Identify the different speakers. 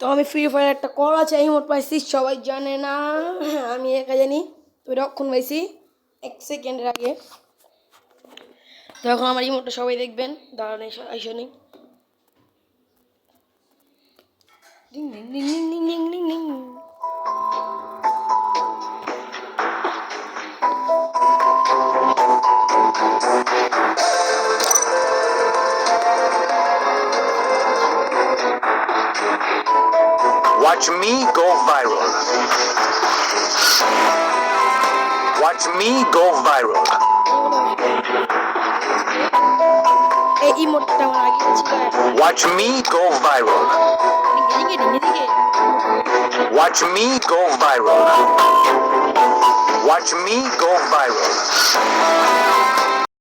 Speaker 1: তো আমি free fire একটা কল আছে ইমোট পাইছি, সবাই জানে না, আমি একা জানি। তো রক্ষণ পাইছি 1 সেকেন্ডের আগে। তো এখন আমার ইমোটটা সবাই দেখবেন, দাঁড়ান এসে নেই। Ding ding ding ding ding ding ding.
Speaker 2: Watch me go viral. Watch me go viral.
Speaker 1: এই ইমোটটা আমার আগে ছিল।
Speaker 2: Watch me go viral.
Speaker 1: এদিকে
Speaker 2: Watch me go viral. Watch me go viral.